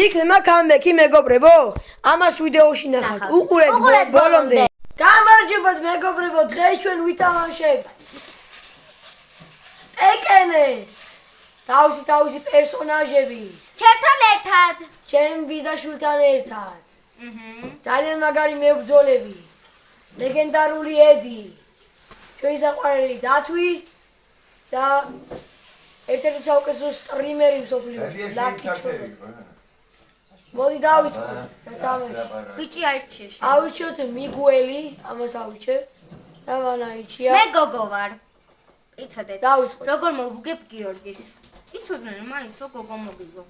იქნება comeback-ი მეგობრებო. ამას ვიდეოში ნახავთ. უყურეთ ბოლომდე. გამარჯობათ მეგობრებო, დღეს ჩვენ ვითამაშებთ ეკენეს. თავისი პერსონაჟები. ჩემთან ერთად. ჩემ ბიძაშვილთან ერთად. ძალიან მაგარი მებრძოლები. ლეგენდარული ედი. ჩვენი საყვარელი დათვი და ერთ-ერთი საუკეთესო სტრიმერი მსოფლიოში. მოდი დავიწყოთ. ბიჭი აირჩიე. ავირჩიოთ მიგუელი, ამას ავირჩევ. და მან აირჩია. მე გოგო ვარ. იცოდეთ. დავიწყოთ. როგორ მოვუგებ გიორგის? იცოდნენ მაინც რო გოგო მოგიგო.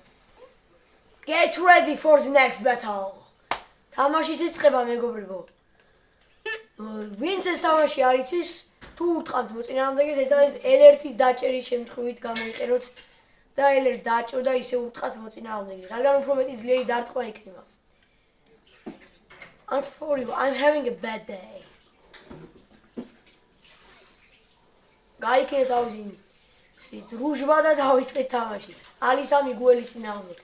Get ready for the next battle. თამაშის იწყება მეგობრებო. ვინც ეს თამაში არ იცის, თუ უთხრამთ მოწინააღმდეგეს, ეს არის L1-ის დაჭერის შემთხვევით გამოიყენოთ და L1-ს დააჭრო და ისე უთხრათ მოწინააღმდეგეს. რადგან უფრო მეტი ძლიერი დარტყმა იქნება. I'm having a bad day. გაიქენეთ თავისი დრუჟბა და დავიწყეთ თამაში. ალისა მიგუელის წინააღმდეგ.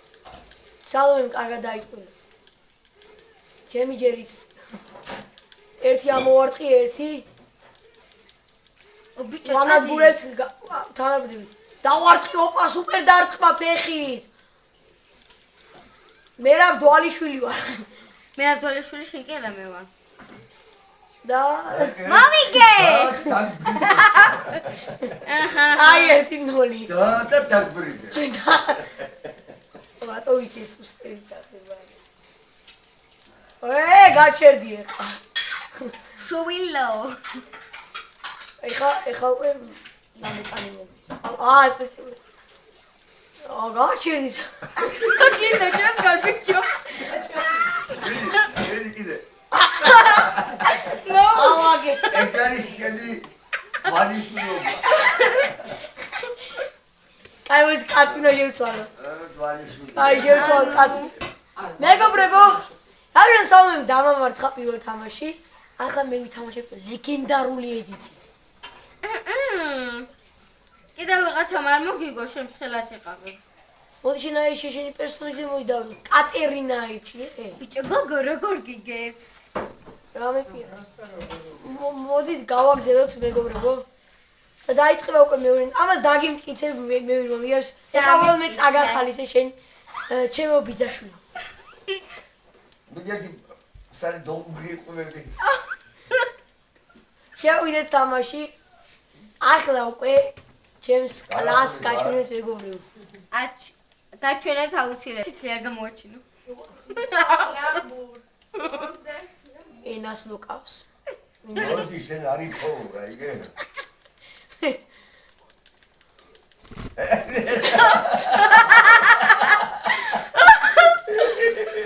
სალომემ კარგად დაიწყო. ჩემი ჯერის ერთი ამოვარტყი, ერთი ვანადგურეთ თანაბდივით. დავარტყი ოპა სუპერ დარტყმა ფეხით. მე რა დვალიშვილი ვარ. მე რა დვალიშვილი შენ კი არა მე ვარ. და მამიგე! აი ერთი ნოლი. და დაგბრიდე. რატო იცის უსტევის ახება? გაჩერდი ეხა. შოვილო. ეხა უკვე ნამეტანი მომდის. სპეციალური. გაჩერდი. კიდე ჩემს გარბიჭო. კიდე. ავაგე. ეგ არის შენი ვანიშვილობა. აი ეს კაცი უნდა შევცვალო. ვანიშვილობა. აი შევცვალო კაცი. მეგობრებო, არიან სამემ დამამარცხა პირველ თამაში. ახლა მე ვითამაშებ ლეგენდარული ედიტი. კიდევ ვიღაცამ არ მოგიგო, შენ ფრთხილად იყავი. მოდი შენ არის შენი პერსონაჟი მოდი დავი. კატერინა აირჩიე. ბიჭო, გოგო როგორ გიგებს? რამე პია. მოდი გავაგზავნოთ მეგობრებო. და დაიწყება უკვე მეორე. ამას დაგიმტკიცებ მე რომ იარს. ეხლა უბრალოდ მე წაგახალისე შენ ჩემო ბიძაშვილი. მიგეთი სარი დოუბრიყობები. შევიდეთ თამაში. ახლა უკვე ჩემს კლასს გაჩვენეთ მეგობრებო. დაჩვენებთ აუცილებლად. ციცი არ გამოაჩინო. ენას ლუკავს. როზი შენ არის ხო რა იგე?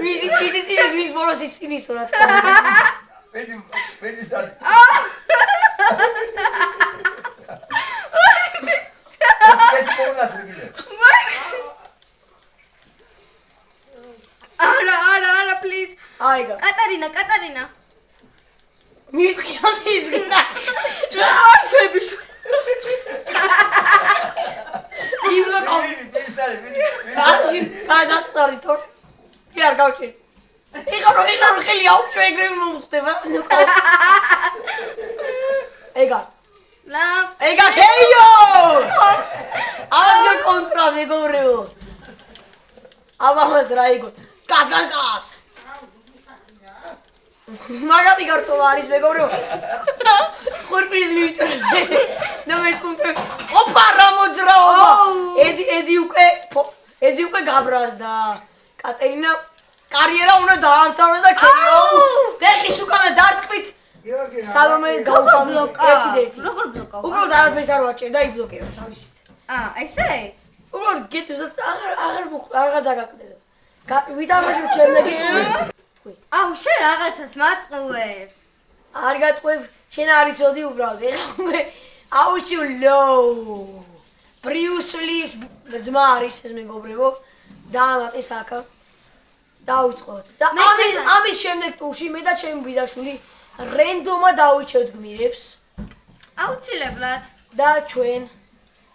ვიზი ბოლოსი წინისო რა თქმა უნდა. მედი სარი. არა, please. აიგა. კატარინა. მითხია მიზგნა. რა შევიშ. იბლა სარი, კაცი, გადასწარი თორ. კი არ გავჩი. იღარო ხელი აუჩო ეგრევე მომხდება. ეგა. ეგა ქეიო! ამას კონტრა მეგობრებო. ამას რა იგო? კაკაკაც. მაგარი კარტოლა არის მეგობრებო. სკორპიონის მივიწრე. და მე წუნტრე. ოპა რა მოძრაობა. ედი უკვე გაბრაზდა. კატერინა კარიერა უნდა დაამთავროს და ქეიო. ფეხის უკანა დარტყმით. სალომე გავბლოკა. ერთი. როგორ ბლოკავ? უბრალოდ არაფერს არ ვაჭერ და იბლოკეო თავისით. ესე? უბრალოდ გეტვიზა აღარ დაგაკნედო. ვითამაშებ შემდეგი. აუ, შენ რაღაცას მატყუებ. არ გატყვევ, შენ არ იცოდი უბრალოდ. ეხლა მე აუჩივლო. ბრიუსლის ძმა არის ეს მეგობრებო. დაამატეს აქა. დავიწყოთ. და ამის შემდეგ ტურში მე და ჩემი ბიძაშვილი რენდომა დავიჩევთ გმირებს. აუცილებლად. და ჩვენ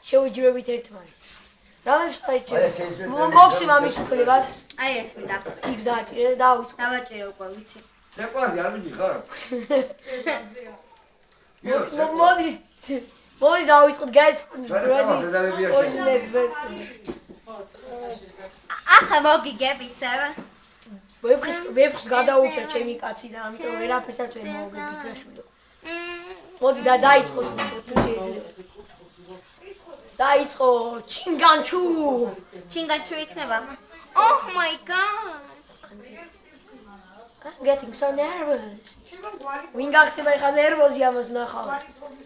შევიჯვებით ერთმანეთს. რამებს აი, ხარიჭი შეიძლება მოხსი მამის უფლებას აი ეს მინდა. იქს დააჭირე და დავიწყო დავაჭირე უკვე, ვიცი. ცეკვაზე არ მიდიხარ? მოდი დავიწყოთ guys დედამებია for the შენ. next bet ახლა მოგიგებ ისევ. ვეფხს გადაუჭა ჩემი კაცი და ამიტომ ვერაფერსაც ვერ მოვიგე ბიძაშვილო მოდი დაიწყოს თუ შეიძლება დაიწყო ჩინგანჩუ ჩინგანჩუ იქნება. Oh my god. I'm getting so nervous ვინ გახდება ხა ნერვოზი ამას ნახავ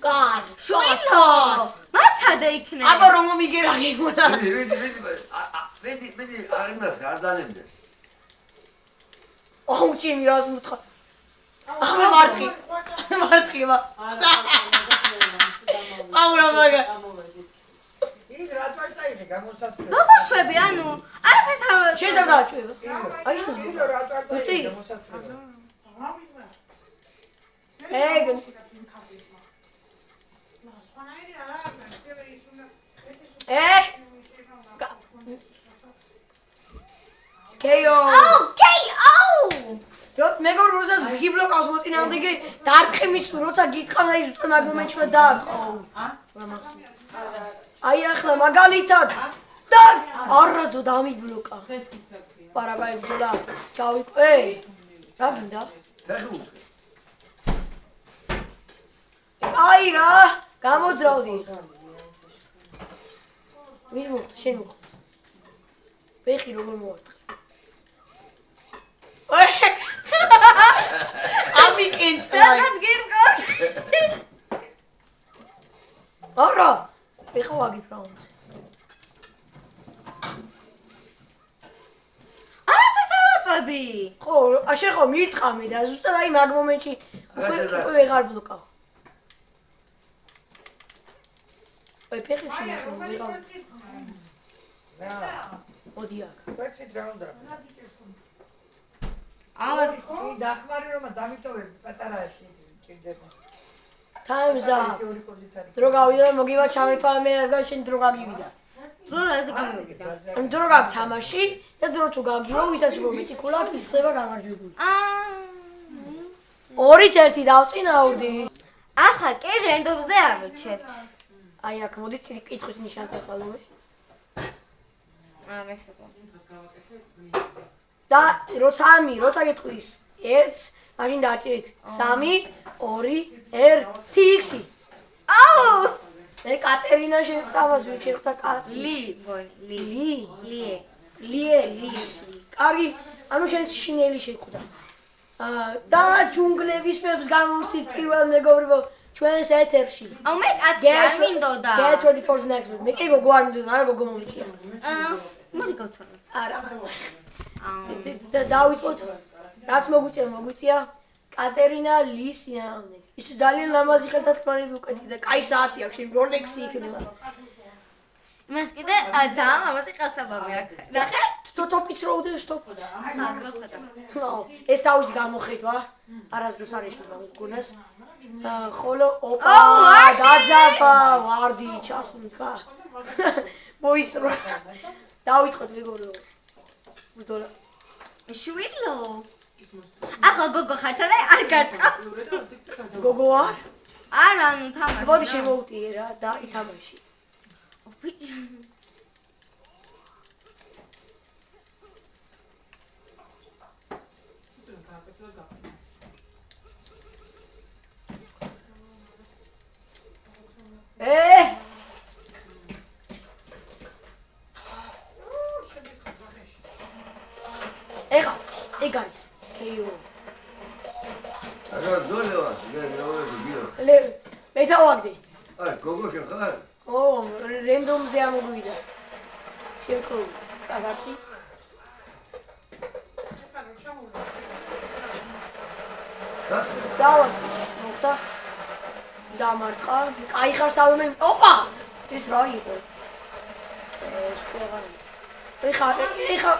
კაც შოთს მაცადე იქნება. აბა რომ მიგერაგე მონა ვედი არ იმას არ დანემდე. ოუ ჩემი რას მუთხა აბა მარტყი აუ რა მაგა ის რა წარწაინე გამოსაცდელი. როგორ შვები, ანუ არაფერს არ შეიძლება დააჭვება აი ეს ის რა წარწაინე გამოსაცდელი. ეგ კეიო Okay, oh! რო მეგობრ როდესაც გიბლოკავს მოწინააღმდეგე დარტყმის როცა გიტყავ და ის უბრალოდ მაგ მომენტში უნდა დააყო აი ახლა მაგალითად და არაძო დამიბლოკა პარაგაი ბულა ჩავიყვე რა გინდა აი რა გამოძრავდი ვინ მოხდა შენ მოხდა ვეხი როგორ მოვარტყე ამიკენც რაღაც გირყავს. არა ეხა ვაგიფრაუნს არაფერს არ ვაწვევი. ხო შენ ხო მირტყამი და ზუსტად აი მაგ მომენტში უკვე ვეღარ ბლოკავ აი ფეხებში ნახე ვეღარ მოდი აქ ვეცით რა უნდა. ამათ კი დახმარი რომ დამიტოვებ პატარაში ჭირდება. time's up ორი პოზიცია. დრო გავიდა და მოგივა ჩამეთვალე მე რადგან შენ დრო გაგივიდა დრო რაზე გამოვიდა. ან დრო გაგთამაში და დრო თუ გაგივა ვისაც რომ მეტი ქულა ის ხდება გამარჯვებული 2-1 დავწინაურდი ახლა კი რენდომზე ავირჩევთ. აი აქ მოდი კითხვის ნიშანთა სალომე მესება. და როცა გეტყვის 1 მაშინ დააჭირე 3 2 1 x აუ! მე კატერინა შეხვდამას ვინ შეხვდა კაცი ლი კარგი ანუ შენ შინელი შეხვდა და ჯუნგლების მეფს გამოვსით პირველ მეგობრებო ჩვენს ეთერში აუ მე კაცი არ მინდოდა. get ready for the next მე კი გოგო არ მინდოდა არა გოგო მომიწია მოდი გავცვალოთ. არა და დავიწყოთ რაც მოგვიწია კატერინა ლის სინამდვილე ის ძალიან ლამაზი ხელთათქმულები უკეთი და კაი საათი აქვს შენ როლექსი იქნება იმას კიდე ძალიან ლამაზი ყელსაბამი აქვს. ნახე? ტოპიც რო უდევს ტოპიც საგოხდა. ეს თავის გამოხედვა არასდროს არ ეშება გონას ხოლო ოპა დაძაბა ვარდი ჩასუნდა მოისრო დავიწყოთ მეგობრებო ბრძოლა შვიდლო. ახლა გოგო ხარ და არ გატყა. გოგო არ არა, ანუ თამაში. მოდი შემოუტიე რა და ითამაში ბიჭი. ეხა ეგ არის KO არა ზოლევა გეოგრაფია. მე დავაგდე აი გოგო შეხარ? ო რენდომზე ამოგვიდა შეხო აგარკი დავაგდე მოხდა დამარტყა კაი ხარ სალომე ოპა ეს რა იყო ეს ყველგან ეხა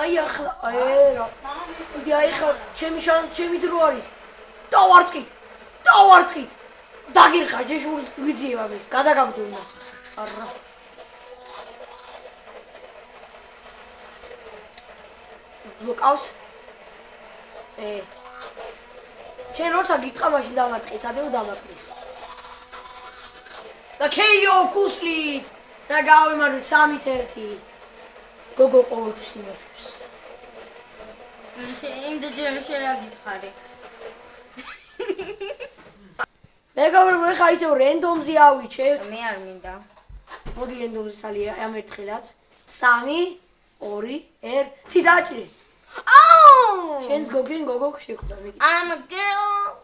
აი ახლა რა იგი აი ხა ჩემი დრო არის დავარტყით დაგირხა ჯეშურს ვიძიება ეს გადაგაგდუნა არა ლოკავს. შენ როცა გიტყვა მაშინ დამატყი, ცადე რომ დამატყის. და KO კუსლით და გავიმარჯვეთ 3-1. გოგო ყოველთვის იმარჯვებს. იმდენჯერ შეიძლება გითხარი. მეგობრებო, ეხა ისევ რენდომზე ავიჩევთ. მე არ მინდა. მოდი რენდომზე სალია ამ ერთხელაც. 3, 2, 1 დაჭრე. Oh! შენს გოგო შეხვდა მე. I'm a girl.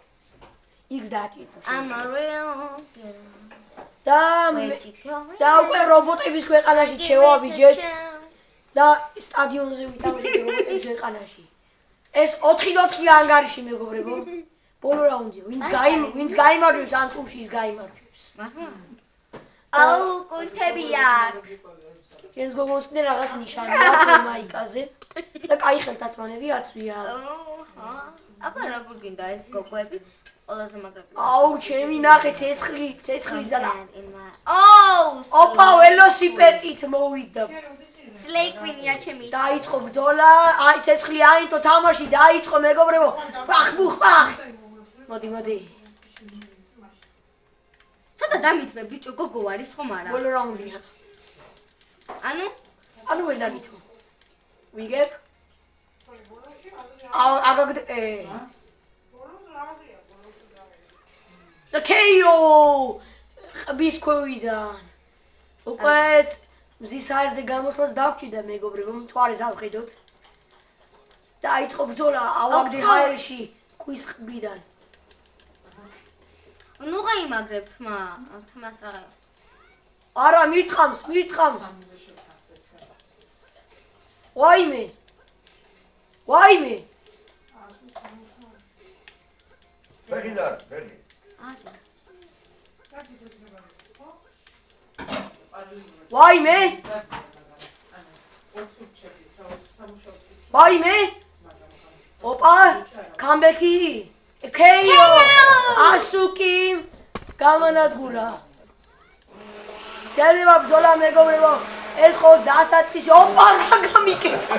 X დაჭრე. I'm a real girl. და უკვე რობოტების ქვეყანაში შევაბიჯეთ და სტადიონზე ვითამაშეთ რობოტების ქვეყანაში. ეს 4-4 ანგარიში მეგობრებო. ბოლო რაუნდია. ვინც გაიმარჯვებს ამ ტურში ის გაიმარჯვებს. აუ, კუნთებია. შენს გოგოს კიდე რაღაც ნიშანი აქვს მაიკაზე და კაი ხელთათმანები აცვია. აბა როგორ გინდა ეს გოგოები? ყველაზე მაგრები. აუ, ჩემი ნახე ცეცხლისა და Oh! ოპა ველოსიპედით მოვიდა. სლეიკვინია ჩემი. დაიწყო ბრძოლა, აი ცეცხლიანითო თამაში დაიწყო მეგობრებო. პახ. მოდი. ცოტა დამითმე ბიჭო გოგო არის ხომ არა? ბოლო რაუნდია. ანუ ვერ დამითო. ვიგებ? აგაგდ და KO ხბის ქვევიდან. უკვე მზის აირზე გამოსვლას დავჭიდა მეგობრებო, მთვარეს ავხედოთ. დაიწყო ბრძოლა ავაგდე ჰაერში ქვის ხბიდან. ნუ გაიმაგრებ თმას აღა. არა, მირთხამს. ვაიმე. ბერგიდარ. ვაიმე. ოპა, კამბექი. KO. ასუკი გამანადგურა. შეიძლება ბრძოლა მეგობრებო, ეს ხო დასაწყისი. ოპა, რა გამიკეტა.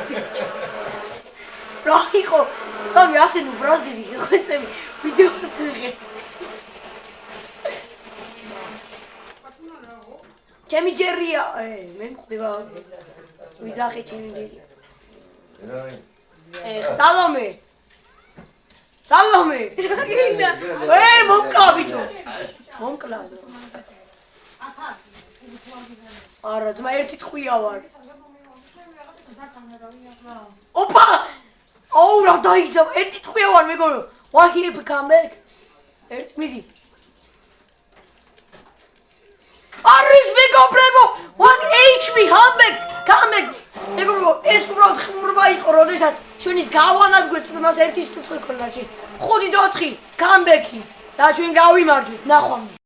რა იყო? სამი ასე ნუ ბრაზილი შეხვეწები ვიდეოს ვიღე. ჩემი ჯერია, მე მხვდება. ვიზახე ჩემი ჯერია. სალომე. მომკლა ბიჭო. მომკლა. არა, ძმა ერთი ტყვია ვარ. ოპა! აუ რა დაიძა, ერთი ტყვია ვარ მეგობრებო. One hit come back. მიდი. არის მეგობრებო, 1 HP come back. მეგობრებო, ეს უბრალოდ ხმურობა იყო, როდესაც ჩვენის გავანადგურეთ მას ერთი სულ ქონდა. 5-4 come back-ი და ჩვენ გავიმარჯვეთ. ნახვამდის.